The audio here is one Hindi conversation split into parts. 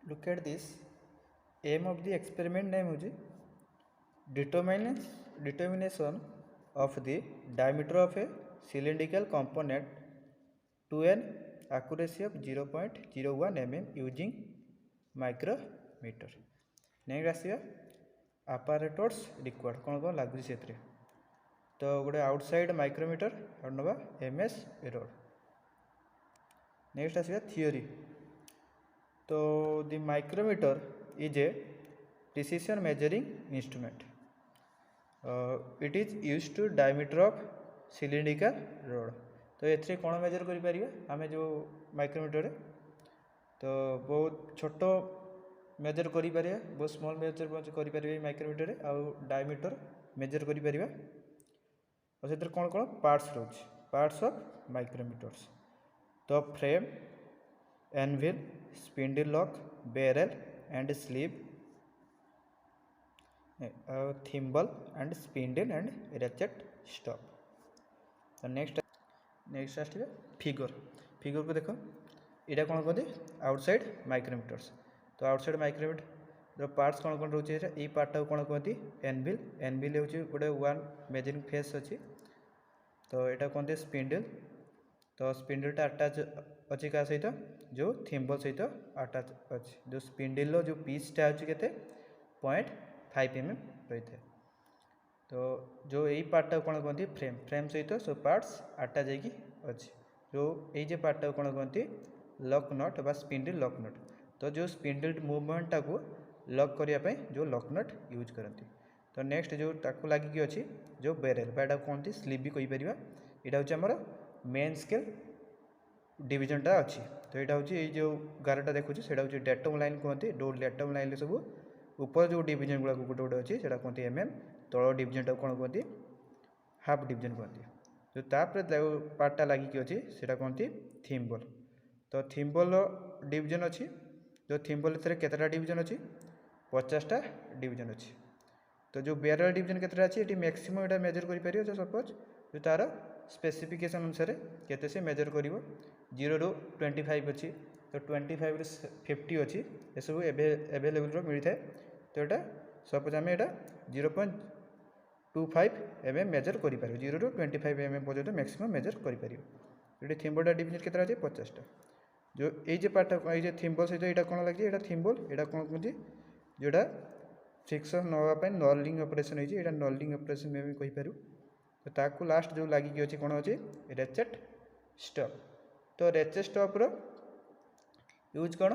Look at this. Aim of the experiment name is determination of the diameter of a cylindrical component to an accuracy of 0.01 mm using micrometer. Next Asia apparatus required कौन कौन लागू से तो गोटे आउटसाइड माइक्रोमीटर और नवा एमएस रोड. नेक्स्ट आसिया थियोरी. तो the micrometer is a precision measuring instrument. It is use to diameter of cylindrical rod. तो ये कौन मेजर करें आम जो माइक्रोमीटर तो बहुत छोट मेजर करें बहुत स्मॉल मेजर करें माइक्रोमीटर आउ डायमीटर मेजर करें और से कौन कौन पार्ट्स रोच पार्ट्स ऑफ माइक्रोमीटर्स. तो frame anvil spindle lock barrel and sleeve thimble and spindle and ratchet stop. तो नेक्स्ट आसवे फिगर. फिगर को देख यहाँ कौन कहते आउटसाइड माइक्रोमीटर्स. तो आउटसाइड माइक्रोमीटर पार्ट्स कौन कौन रोचे ये पार्ट कौन कहती एनविल. एनविल हूँ गोटे वन मेजरिंग फेस अच्छी. तो यहाँ कहते स्पिंडल. तो स्पिंडलटा अटैच अच्छी क्या सहित जो थिम्बल सहित अटैच अच्छी. जो स्पिंडल जो पीसटा अच्छी के 0.5 mm रही है. तो जो यही पार्टा कौन कहती फ्रेम. फ्रेम सहित सब पार्ट्स अटैच होगी अच्छी. जो ये पार्टा कौन कहती लक नट बा स्पिंडल लक नट. तो जो स्पिंडल मूवमेंटा को लक करने जो लक नट यूज करती. तो नेक्स्ट जो ताकू लगिकी अच्छी जो बेरेल बाटा कहते स्लीव भी कहीपर. यहाँ हूँ आमर मेन स्केल डिविजनटा अच्छी. तो यहाँ हूँ ये जो गारटा देखुची से हूँ डेटम लाइन कहते. डेटम लाइन सब ऊपर जो डिविजन गुड़ा गोटे गोटे अच्छी से कहते एमएम. तल डिविजनटा कौन कहती हाफ डिविजन कहती. जो तापर पार्टा लगिकी अच्छी से कहती थिम्बल. तो थिम्बल डिविजन अच्छी. जो थिम्बल केतटा डिविजन अच्छी 50टा डिविजन अच्छी. तो जो बेरल डिविजन केतटा अच्छी ये मैक्सिमम यहाँ मेजर कर जो सपोज जो तार स्पेसिफिकेशन अनुसार केते से मेजर कर 0 ରୁ 25 अच्छी. तो 25 ରୁ 50 अच्छी ये सब एवेलेबल मिलता है. तो यहाँ सपोज आम यहाँ 0.25 mm मेजर कर 0 ରୁ 25 mm पर्यटन मैक्सिमम मेजर कर. ये थिम्बलटा डिविजन केतटा अच्छी 50टा. जो ये पार्ट ये थिम्बल सहित यहाँ कौन लगे यहाँ थिम्बल यहाँ कौन कहते जोटा फ्रिक्शन नापी नर्लिंग ऑपरेशन होती है. नर्लिंग ऑपरेशन में भी कहीपर. तो ताकू लास्ट जो लगिकी अच्छी कौन अच्छी रेचेट स्टॉप. तो रेचेट स्टॉप यूज कौन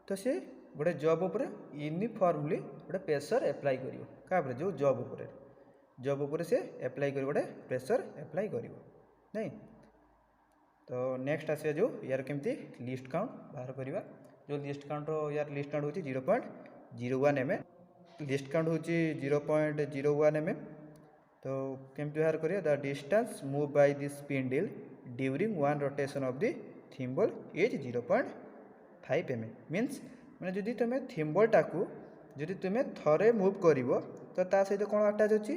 तो सी गोटे जॉब उपर यूनिफॉर्मली गोटे प्रेशर एप्लाई कर जो जॉब उपर से एप्लाई कर गोटे प्रेशर एप्लाई कर नहीं. तो नेक्स्ट आसिया जो यार केमती लिस्ट काउंट बाहर करवा. जो लिस्ट काउंट यार लिस्ट काउंट हूँ 0.01 mm. लिस्ट काउंट हूँ 0.01 mm. तो केमती बाहर करिया the distance move by the spindle during one rotation of the thimble is 0.5 mm. Means मैंने जदि तुम थिम्बलटा को जदि तुम थरे मूव कर तो ता सहित कौन अटैच अच्छी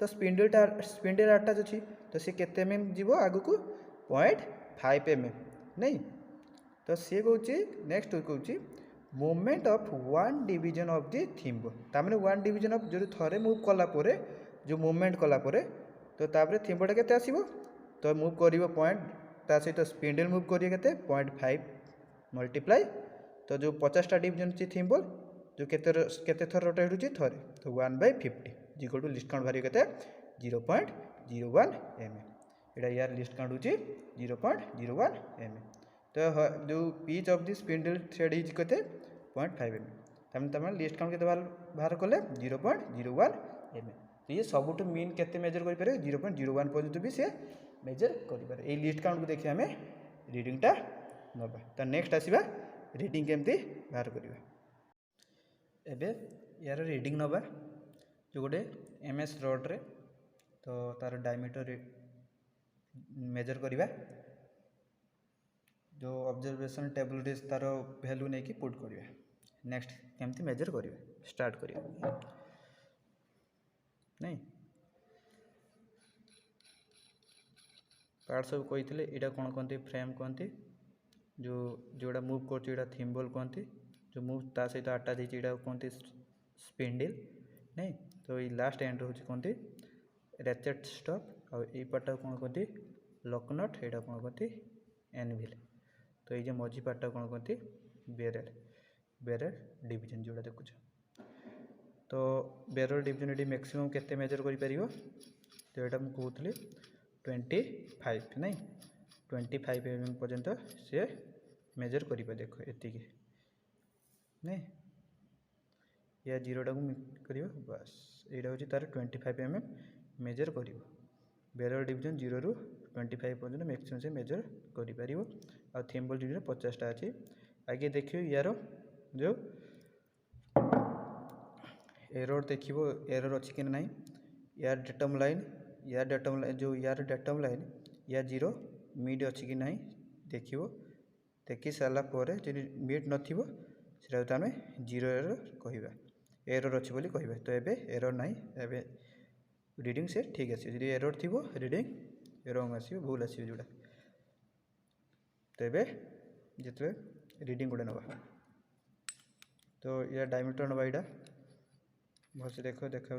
तो स्पिंडल अटैच अच्छी. तो सी केते mm जीव आगु को 0.5 mm नहीं. तो सी कौच नेक्स्ट कौच movement of one division of the thimble. तार वन डिवीजन ऑफ जो थरे मूव कलापर जो मूवमेंट कलापर तो तापर थिम्बलटा केते आसीबो तो मूव करिवो पॉइंट ता सहित स्पिंडल मूव करिए केते 0.5 मल्टीप्लाई. तो जो 50टा डिवीजन अच्छी थिम्बल जो केते थर रोटेट होची थरे. तो 1/50 जिक्वल टू लिस्ट काउंट भारी केते 0.01 mm. यहाँ यार लिस्ट काउंट होची 0.01 mm. तो जो pitch of the spindle thread is केते 0.5 mm. तमें लिस्ट काउंट केते बाहर कले 0.01 mm. तो ये सबुठ मीन केते मेजर करें 0.01 पर्यंत भी से मेजर कर. ये लिस्ट काउंट को देखिए आम रिडिंगटा नवा. तो नेक्स्ट आसवा रिडिंग केमती बाहर करवा. एबे यार रिडिंग नवा जो गोटे एमएस रड्रे तो तार डायमीटर मेजर करवा. जो ऑब्जर्वेशन टेबल रे तार वैल्यू नहीं कि पुट करवा. नेक्स्ट केमती मेजर करवा स्टार्ट करवा नहीं. पार्ट सब कही यहाँ कौन कहते फ्रेम कहते जो जोड़ा मूव कर थिम्बल कहते जो मूव ता सहित अटैच होती कहते स्पिंडल नहीं। तो ये लास्ट एंड हूँ कहते रेचेट स्टॉप और ये पार्टा कौन कहते लकनट, यहाँ कौन कहते एनविल। तो ये मझी पार्टा कौन कहते बेरेल, बेरेल डिवीजन जोड़ा देखुच। तो बेरेल डिवीजन ये मैक्सिमम केते मेजर कर पारिबो, तो यहाँ मुझे कहती 25 नहीं 25 mm पर्यंत सी मेजर कर देख एति नहीं या जीरोटा को कर बस यहाँ हूँ तार 25 mm मेजर कर बेरेल डिवीजन 0 ରୁ 25 पर्यंत मैक्सिमम से मेजर कर थिम्बल डिवीजन 50टा अच्छी। आगे देखिए यार जो एरर देखो एरर अच्छी कि ना यार डेटम लाइन जो यार डेटम लाइन या जीरो मिड अच्छी कि ना देखो देखी सारापर जो मिड नथिबो सेटा तो आम जीरो एरर कहवा एरर अच्छी बोली कहवा। तो ये एरर ना ए रीडिंग से ठीक आस एरर थी रीडिंग रंग आसो भूल आसो जोड़ा। तो ये जिते रीडिंग गोटे नवा तो या डायमीटर नवा यहाँ भलसे देख देखा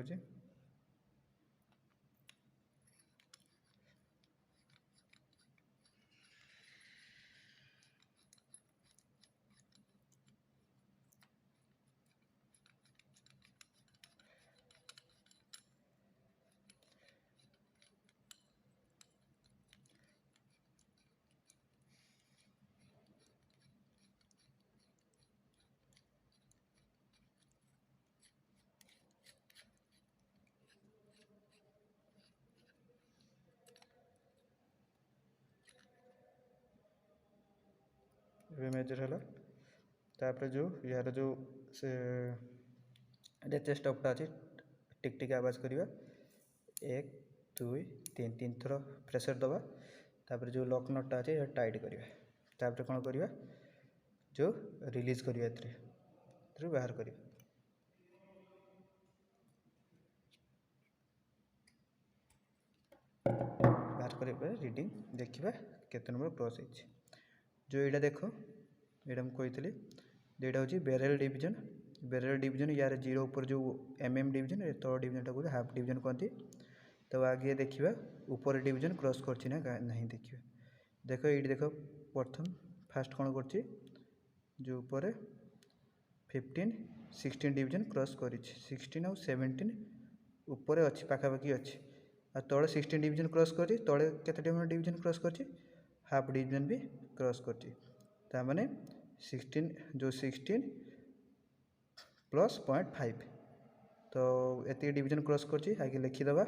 मेजर है। तापर जो यार जो से रेचेट स्टॉपटा अच्छी टिक टिक आवाज करवा 1 2 3 3 थर प्रेसर दबा। तापर जो लक नटटा अच्छे टाइट करवा। तापर कौन करवा जो रिलीज करवा बाहर कर बाहर कर रीडिंग देखा केते नंबर क्रॉस होती। जो यहाँ देख यहाँ मुझे कही यहाँ हूँ बेरेल डिवीजन। बेरेल डिवीजन यार जीरो ऊपर जो mm डिवीजन तल डिवीजन टाक हाफ डिवीजन कहती। तो आगे देखा ऊपर डिवीजन क्रॉस करना नहीं देखिए देख ये देख प्रथम फास्ट कौन कर जो ऊपर 15 16 डिवीजन क्रॉस कर 16 और 17 ऊपर अच्छी पाखापाखि अच्छी आ तले 16 डिवीजन क्रॉस कर तले केते डिवीजन क्रॉस कर हाफ डिवीजन भी क्रॉस कर माने 16 जो 16 प्लस 0.5 तो ये डिवीजन क्रॉस कर आगे लिखिदबा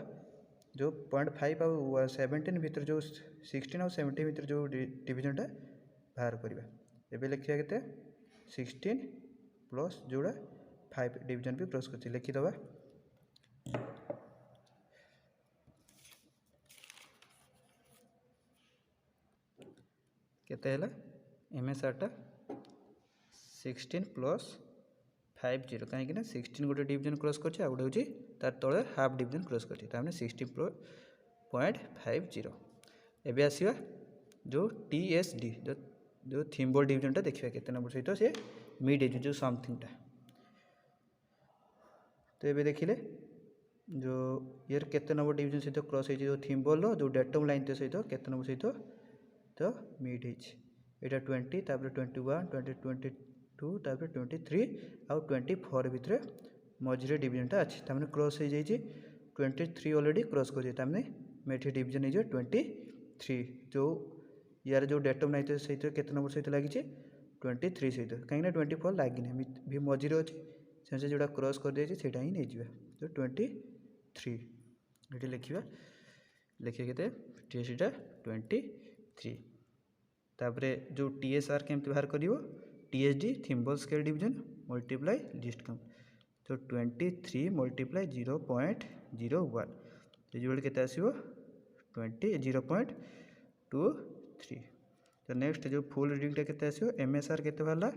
जो 0.5 और 17 भितर जो 16 और 17 भितर जो डिवीजनटा बाहर करवा। एबे लिखिया केते 16 प्लस जोड़ा 5 डिवीजन भी क्रॉस कर लिखिदबा केते हैला एमएसआरटा 16 प्लस 50 कहीं 16 गोटे डिवीजन क्रॉस कर गोटे हूँ तार तले हाफ डिवीजन क्रॉस कर 16.50। एबे आसीबा जो TSD जो थिम्बल डिवीजनटा देखा केते नंबर सहित से मिड एज जो समथिंगटा। तो ये देखिले जो यार केते नंबर डिवीजन सहित क्रॉस हो जो थिम्बल जो डेटम लाइन सहित केते नंबर सहित तो मिड है 20 तापर 21 22 तापर 23 आउ 24 भितर मझे डिवीजनटा अच्छी तमें क्रॉस हो जाए 23 ऑलरेडी क्रॉस कर मेटे डिवीजन हो 23 जो यार जो डेटम नाइन सहित केते नंबर सहित लगी 23 सहित कहीं 24 लगे भी मझे अच्छे से जोड़ा क्रॉस कर दिए से ही नहीं जो 23 ये लिखा लिखिए के TSDटा 23। तापर जो TSR केमती बाहर कर TSD thimble scale division multiply list count तो 23 मल्टीप्लाई 0.01 जो के आसो 0.23। तो नेक्स्ट जो फुल रीडिंगटा के आसो MSR के बाहर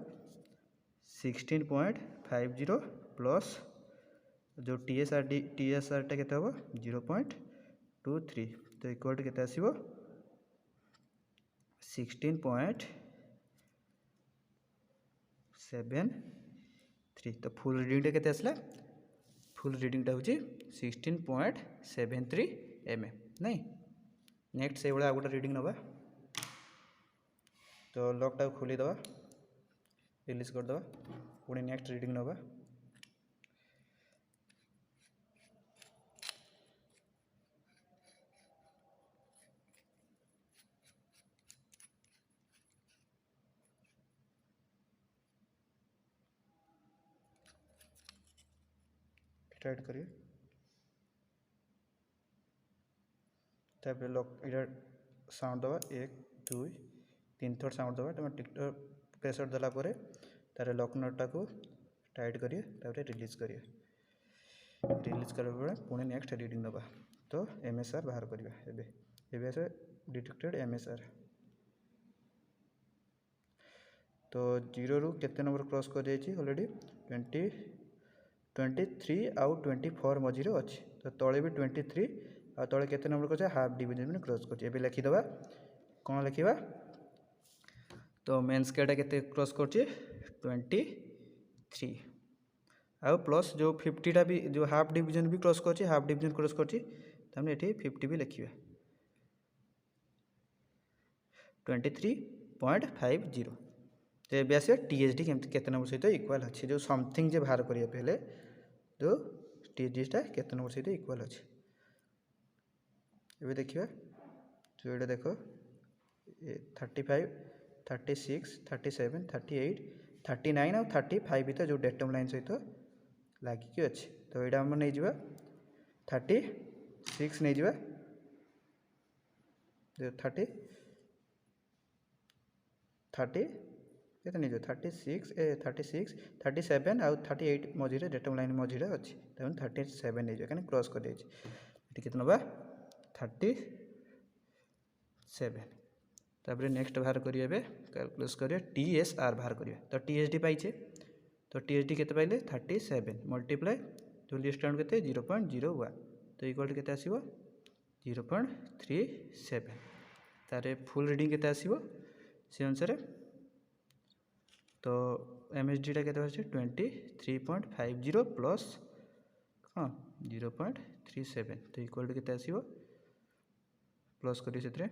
16.50 प्लस जो TSRटा के 0.23 तो इक्वल के आसो 16.7 तो फुल रिडिंगटा केते आसला फुल रिडिंगटा हूँ 16.73 mm नहीं। नेक्स्ट से भाया गोटे रिडिंग नवा तो लॉकटा खोली दवा रिलीज करदे पुणी नेक्स्ट रिडिंग नवा स्टार्ट करिए लॉक इधर साउंड दवा 1 2 3 थर साउंड दवा तुम टिकटर प्रेशर देला परे तार लॉक नटटा को टाइट करिए तापर रिलीज करिए रिलीज करबा बेले पुणी नेक्स्ट रीडिंग नवा तो एमएसआर बाहर करिया एबे से डिटेक्टेड एमएसआर तो 0 रु केते नंबर क्रॉस कर जाइए ऑलरेडी 23 आउ 24 मझे अच्छी तो तले भी 23 आ तले केते नंबर कर हाफ डिवीजन में क्रॉस कर लिखिदे कौन लिखा तो मेन स्केलटा केते क्रॉस कर 23 आउ प्लस जो 50टा भी जो हाफ डिवीजन भी क्रॉस कर हाफ डिवीजन क्रॉस कर 50 भी लिखिए 23.50 तो ये आस टीएचडी केते नंबर सहित इक्वाल अच्छे जो समथिंग जे बाहर करिया पहले जो टीएचडीटा केते नंबर सहित इक्वाल अच्छे ये देखिए जो ये देख 35 36 37 38 39 और 35 भीतर जो डेटम लाइन सहित लगिकी अच्छे तो यहाँ आम नहीं 36 नहीं 30 केते नहीं 36 37 आउ 38 मझे डेटम लाइन मझे अच्छी तब 37 नहीं कहीं क्रॉस कर केते नवा 37 तापर नेक्स्ट बाहर करिए कैलकुलेट करिए टीएसआर बाहर करिए तो टीएचडी पाइछे तो टीएचडी केते पाइले 37 मल्टीप्लाई जो लिस्ट काउंट केते 0.01 तो इक्वल टू केते आसीबो 0.37 तारे फुल रीडिंग केते आसीबो से अनुसार तो एमएसडीटा केते होचे 23.50 प्लस हाँ 0.37 तो इक्वल टू केते आसीबो प्लस करिए सेतरे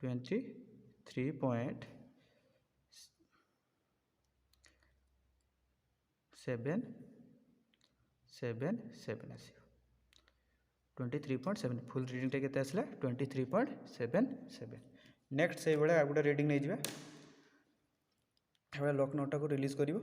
23.777 आसीबो 23.7 फुल रीडिंगटा केते आसला 23.77 नेक्स्ट से भाया आ गोटे रीडिंग नहीं जावा लॉक नटटा को रिलीज करिवो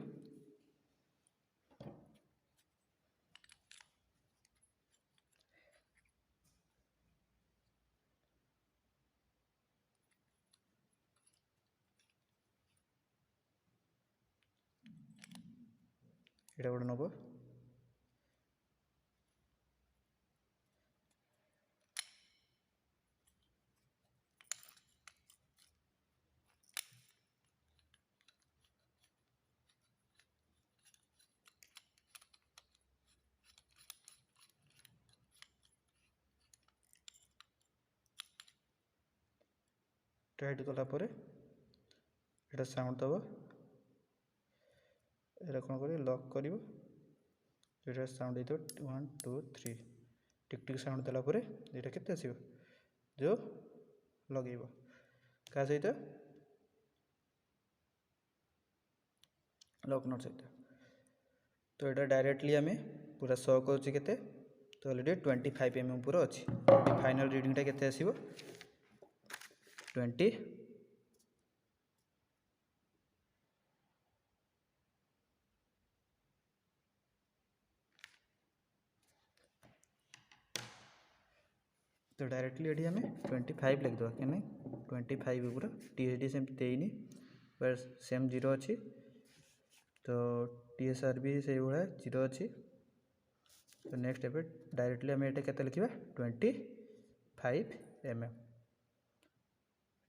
एटा गोटे नब टाइट कलापर एटा साउंड दब एटा कौन कर लॉक कर साउंड दे 1 2 3 टिक टिक साउंड देलापर ये केते आसीबो जो लगेब क्या सहित लॉक नट सहित तो यहाँ डायरेक्टली आम पूरा शो कर तो ऑलरेडी 25 mm पूरा अच्छी फाइनल रीडिंगटा केते आसीबो 20 तो डायरेक्टली ये आम 25 लिखिद क्या नहीं 25 पूरा टीएचडी सेमती देनी बस सेम 0 अच्छी तो टीएसआर भी से भाया 0 अच्छी तो नेक्स्ट एबे डायरेक्टली आम ये केते लिखा 25 mm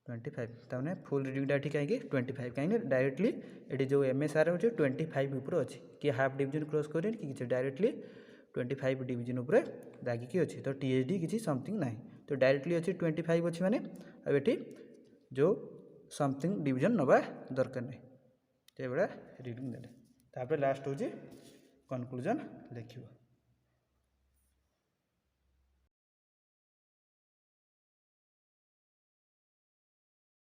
25 तमें फुल रीडिंगटा कहीं 25 कहीं डायरेक्टली ये जो एमएसआर हो 25 ऊपर अच्छी कि हाफ डिवीजन क्रॉस करें कि डायरेक्टली 25 डिवीजन उपर दागिकी अच्छी तो टीएचडी किसी समथिंग ना तो डायरेक्टली अच्छी 25 अच्छी माने अब ये जो समथिंग डिवीजन नवा दरकार नहीं तो ये रीडिंग देने तापर लास्ट हूँ कनक्लूजन लिखिब।